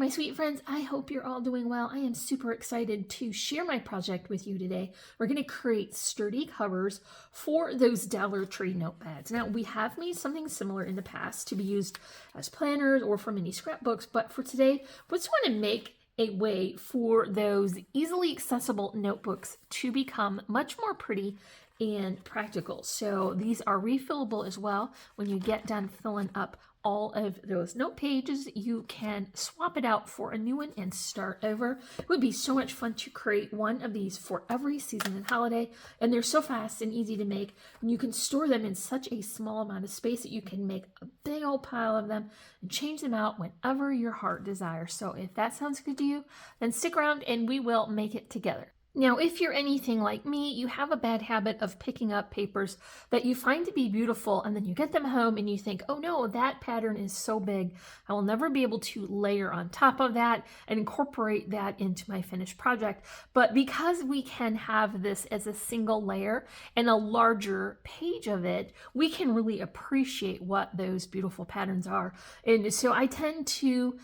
my sweet friends, I hope you're all doing well. I am super excited to share my project with you today. We're going to create sturdy covers for those Dollar Tree notepads. Now, we have made something similar in the past to be used as planners or for mini scrapbooks, but for today, we just want to make a way for those easily accessible notebooks to become much more pretty and practical. So these are refillable as well. When you get done filling up all of those note pages, you can swap it out for a new one and start over. It would be so much fun to create one of these for every season and holiday, and they're so fast and easy to make, and you can store them in such a small amount of space that you can make a big old pile of them and change them out whenever your heart desires. So if that sounds good to you, then stick around and we will make it together. Now, if you're anything like me, you have a bad habit of picking up papers that you find to be beautiful, and then you get them home and you think, oh no, that pattern is so big, I will never be able to layer on top of that and incorporate that into my finished project. But because we can have this as a single layer and a larger page of it, we can really appreciate what those beautiful patterns are. And so I tend to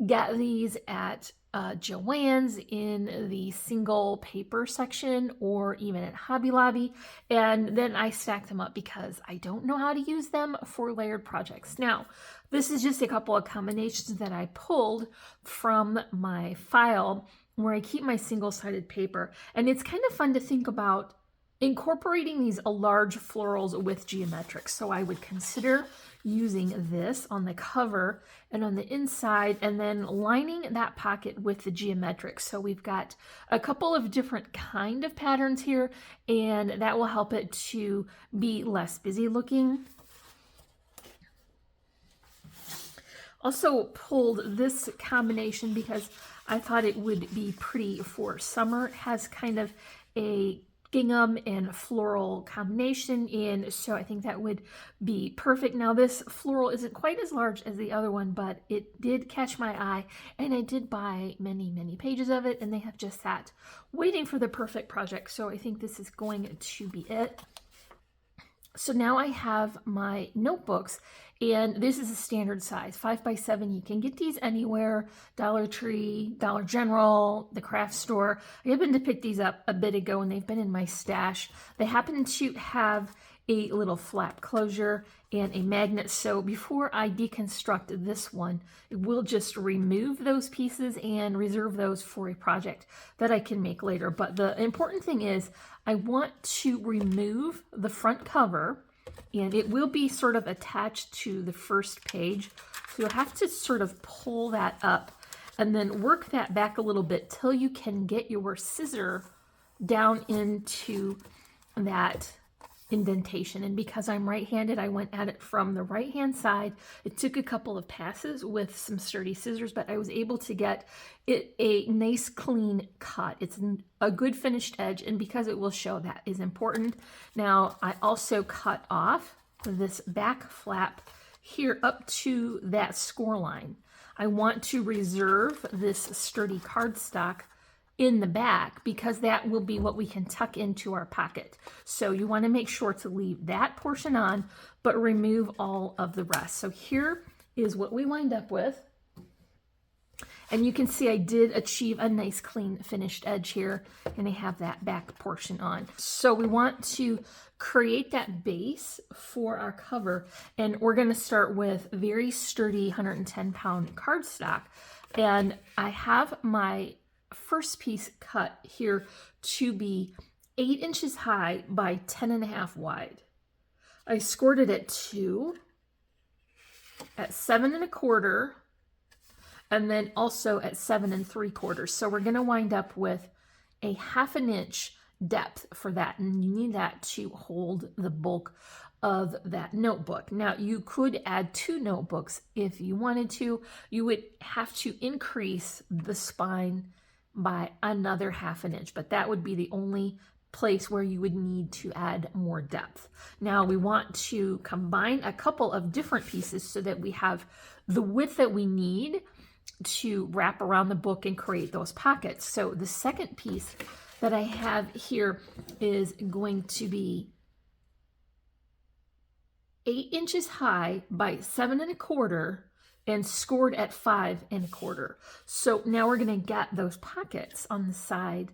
get these at Joann's in the single paper section or even at Hobby Lobby, and then I stack them up because I don't know how to use them for layered projects. Now, this is just a couple of combinations that I pulled from my file where I keep my single-sided paper, and it's kind of fun to think about incorporating these large florals with geometrics. So I would consider using this on the cover and on the inside, and then lining that pocket with the geometrics. So we've got a couple of different kind of patterns here, and that will help it to be less busy looking. Also pulled this combination because I thought it would be pretty for summer. It has kind of a gingham and floral combination, and so I think that would be perfect. Now, this floral isn't quite as large as the other one, but it did catch my eye, and I did buy many pages of it, and they have just sat waiting for the perfect project. So I think this is going to be it. So now I have my notebooks, and this is a standard size, 5x7. You can get these anywhere, Dollar Tree, Dollar General, the craft store. I happened to pick these up a bit ago, and they've been in my stash. They happen to have a little flap closure and a magnet. So before I deconstruct this one, we'll just remove those pieces and reserve those for a project that I can make later. But the important thing is I want to remove the front cover, and it will be sort of attached to the first page. So you'll have to sort of pull that up and then work that back a little bit till you can get your scissor down into that indentation. And because I'm right-handed, I went at it from the right-hand side. It took a couple of passes with some sturdy scissors, but I was able to get it a nice clean cut. It's a good finished edge, and because it will show, that is important. Now, I also cut off this back flap here up to that score line. I want to reserve this sturdy cardstock in the back because that will be what we can tuck into our pocket. So you want to make sure to leave that portion on, but remove all of the rest. So here is what we wind up with. And you can see I did achieve a nice clean finished edge here, and I have that back portion on. So we want to create that base for our cover, and we're going to start with very sturdy 110-pound cardstock. And I have my first piece cut here to be 8 inches high by 10.5 wide. I scored it at 2, at 7 1/4, and then also at 7 3/4. So we're going to wind up with a 1/2 inch depth for that, and you need that to hold the bulk of that notebook. Now, you could add 2 notebooks if you wanted to. You would have to increase the spine by another 1/2 inch, but that would be the only place where you would need to add more depth. Now, we want to combine a couple of different pieces so that we have the width that we need to wrap around the book and create those pockets. So the second piece that I have here is going to be 8 inches high by 7 1/4 and scored at 5 1/4. So now we're going to get those pockets on the side,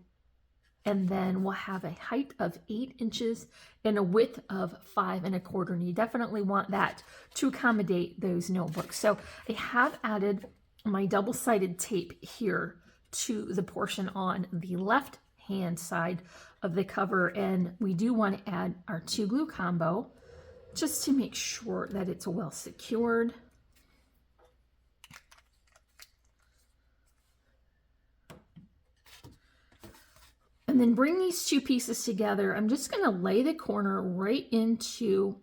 and then we'll have a height of 8 inches and a width of 5 1/4. And you definitely want that to accommodate those notebooks. So I have added my double-sided tape here to the portion on the left hand side of the cover, and we do want to add our 2 glue combo just to make sure that it's well secured. And then bring these 2 pieces together. I'm just going to lay the corner right into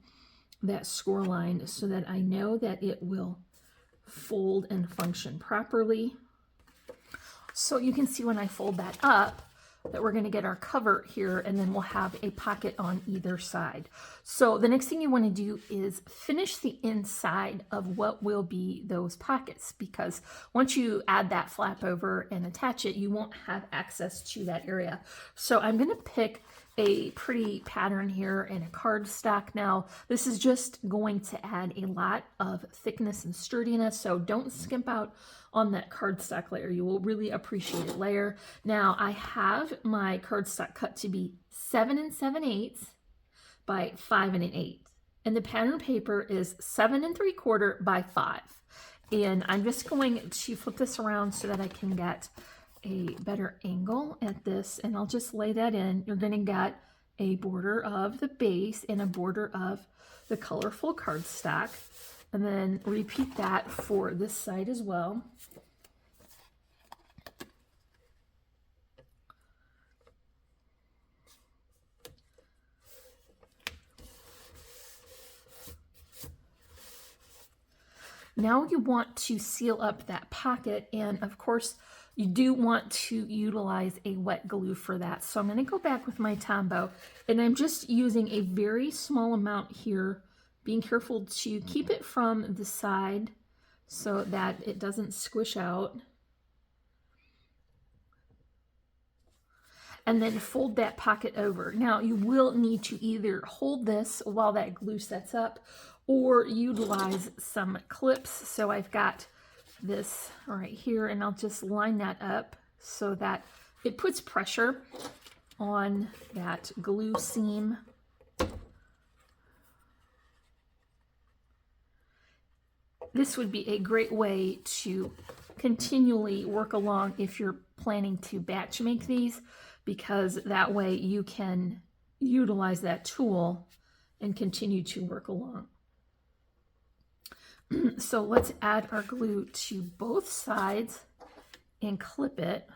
that score line so that I know that it will fold and function properly. So you can see when I fold that up that we're going to get our cover here, and then we'll have a pocket on either side. So the next thing you want to do is finish the inside of what will be those pockets, because once you add that flap over and attach it, you won't have access to that area. So I'm going to pick a pretty pattern here in a cardstock. Now, this is just going to add a lot of thickness and sturdiness, so don't skimp out on that cardstock layer. You will really appreciate it layer. Now, I have my cardstock cut to be 7 7/8 by 5 1/8. And the pattern paper is 7 3/4 by 5. And I'm just going to flip this around so that I can get a better angle at this, and I'll just lay that in. You're going to get a border of the base and a border of the colorful cardstock, and then repeat that for this side as well. Now you want to seal up that pocket, and of course you do want to utilize a wet glue for that. So I'm going to go back with my Tombow, and I'm just using a very small amount here, being careful to keep it from the side so that it doesn't squish out. And then fold that pocket over. Now you will need to either hold this while that glue sets up or utilize some clips. So I've got this right here, and I'll just line that up so that it puts pressure on that glue seam. This would be a great way to continually work along if you're planning to batch make these, because that way you can utilize that tool and continue to work along. So let's add our glue to both sides and clip it.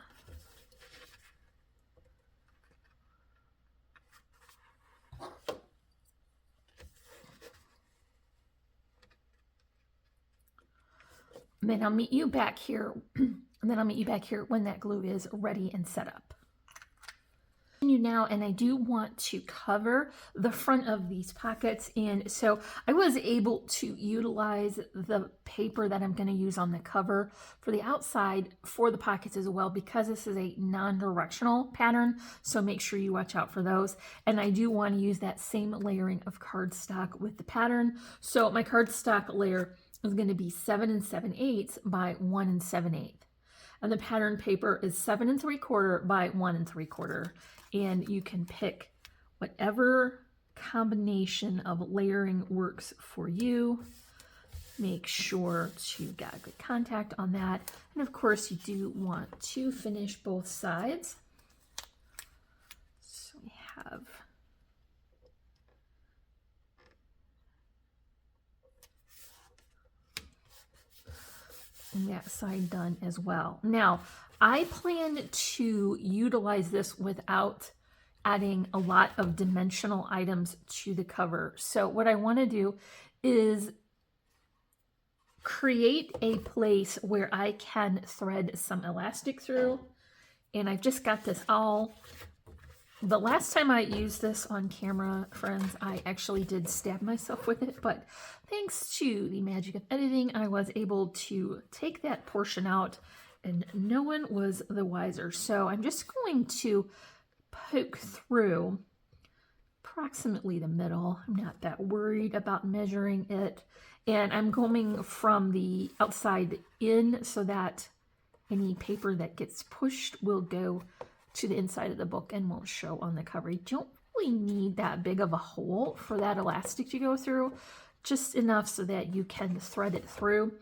And then I'll meet you back here, when that glue is ready and set up. Now, and I do want to cover the front of these pockets, and so I was able to utilize the paper that I'm going to use on the cover for the outside for the pockets as well, because this is a non-directional pattern, so make sure you watch out for those. And I do want to use that same layering of cardstock with the pattern. So my cardstock layer is going to be 7 7/8 by 1 7/8, and the pattern paper is 7 3/4 by 1 3/4. And you can pick whatever combination of layering works for you. Make sure to get good contact on that. And of course, you do want to finish both sides. So we have that side done as well. Now, I plan to utilize this without adding a lot of dimensional items to the cover. So what I want to do is create a place where I can thread some elastic through. And I've just got this all. The last time I used this on camera, friends, I actually did stab myself with it, but thanks to the magic of editing, I was able to take that portion out and no one was the wiser. So I'm just going to poke through approximately the middle. I'm not that worried about measuring it. And I'm going from the outside in so that any paper that gets pushed will go to the inside of the book and won't show on the cover. You don't really need that big of a hole for that elastic to go through, just enough so that you can thread it through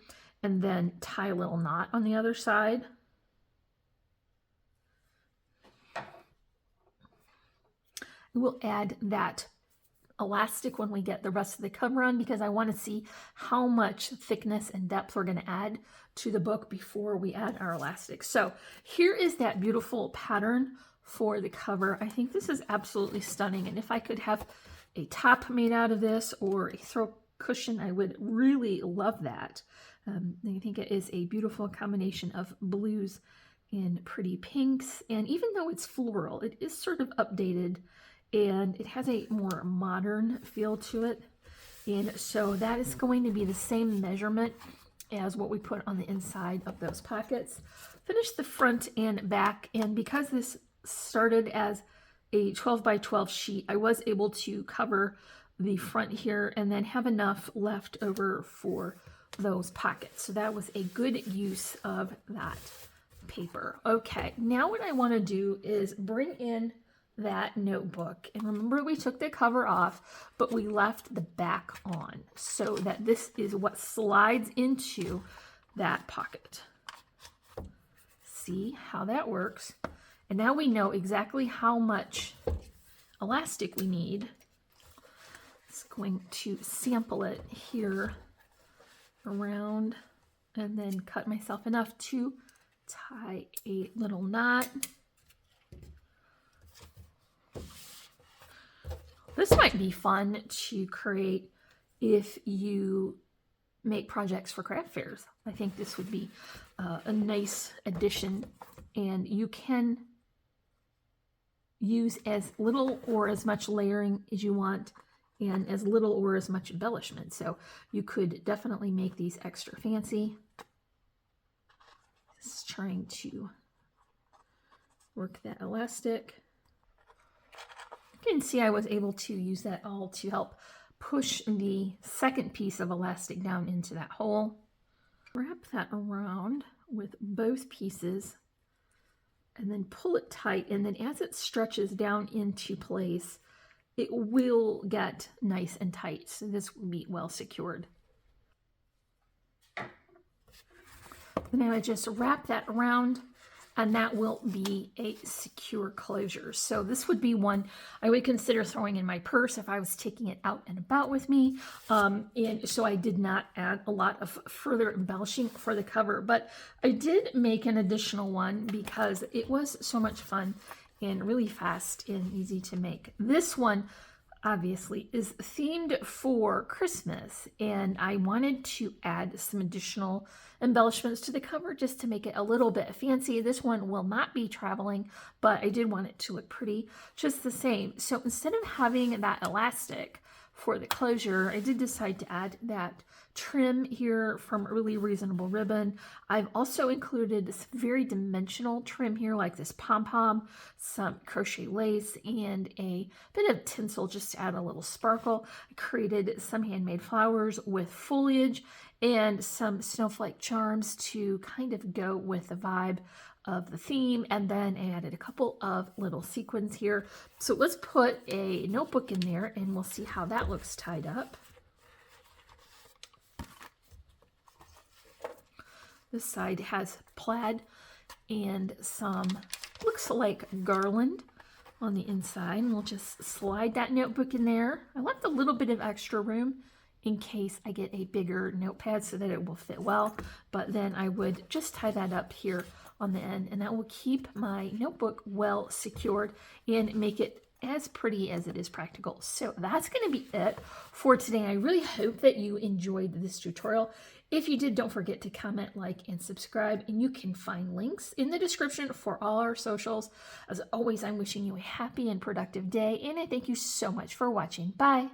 and then tie a little knot on the other side. We'll add that elastic when we get the rest of the cover on, because I want to see how much thickness and depth we're going to add to the book before we add our elastic. So here is that beautiful pattern for the cover. I think this is absolutely stunning, and if I could have a top made out of this or a throw cushion, I would really love that. I think it is a beautiful combination of blues and pretty pinks, and even though it's floral, it is sort of updated and it has a more modern feel to it. And so that is going to be the same measurement as what we put on the inside of those pockets. Finish the front and back, and because this started as a 12 by 12 sheet, I was able to cover the front here and then have enough left over for those pockets. So that was a good use of that paper. Okay, now what I want to do is bring in that notebook, and remember we took the cover off but we left the back on so that this is what slides into that pocket. See how that works? And now we know exactly how much elastic we need. It's going to sample it here around and then cut myself enough to tie a little knot. This might be fun to create if you make projects for craft fairs. I think this would be a nice addition, and you can use as little or as much layering as you want and as little or as much embellishment. So you could definitely make these extra fancy. Just trying to work that elastic. You can see I was able to use that all to help push the second piece of elastic down into that hole. Wrap that around with both pieces and then pull it tight, and then as it stretches down into place, it will get nice and tight. So this will be well secured. Then I just wrap that around, and that will be a secure closure. So this would be one I would consider throwing in my purse if I was taking it out and about with me. And so I did not add a lot of further embellishing for the cover, but I did make an additional one because it was so much fun and really fast and easy to make. This one obviously is themed for Christmas, and I wanted to add some additional embellishments to the cover just to make it a little bit fancy. This one will not be traveling, but I did want it to look pretty just the same. So instead of having that elastic for the closure, I did decide to add that trim here from Really Reasonable Ribbon. I've also included this very dimensional trim here, like this pom-pom, some crochet lace, and a bit of tinsel just to add a little sparkle. I created some handmade flowers with foliage and some snowflake charms to kind of go with the vibe of the theme, and then I added a couple of little sequins here. So let's put a notebook in there and we'll see how that looks tied up. This side has plaid and some, looks like garland on the inside. And we'll just slide that notebook in there. I left a little bit of extra room in case I get a bigger notepad so that it will fit well. But then I would just tie that up here on the end, and that will keep my notebook well secured and make it as pretty as it is practical. So that's going to be it for today. I really hope that you enjoyed this tutorial. If you did, don't forget to comment, like, and subscribe, and you can find links in the description for all our socials. As always, I'm wishing you a happy and productive day, and I thank you so much for watching. Bye!